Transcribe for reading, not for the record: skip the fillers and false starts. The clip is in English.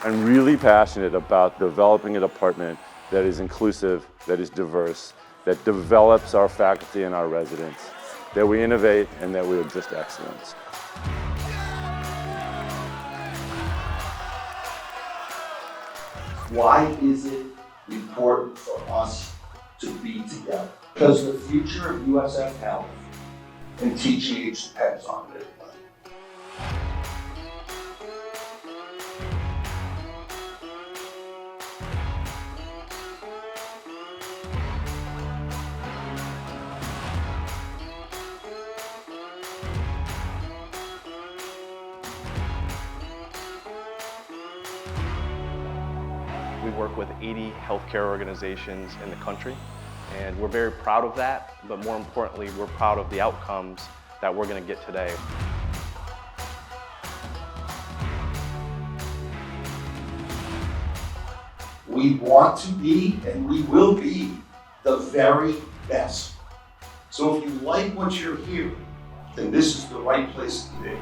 I'm really passionate about developing a department that is inclusive, that is diverse, that develops our faculty and our residents, that we innovate, and that we are just excellence. Why is it important for us to be together? Because the future of USF Health and TGH depends on it. We work with 80 healthcare organizations in the country, and we're very proud of that, but more importantly, we're proud of the outcomes that we're going to get today. We want to be, and we will be, the very best. So if you like what you're hearing, then this is the right place to be.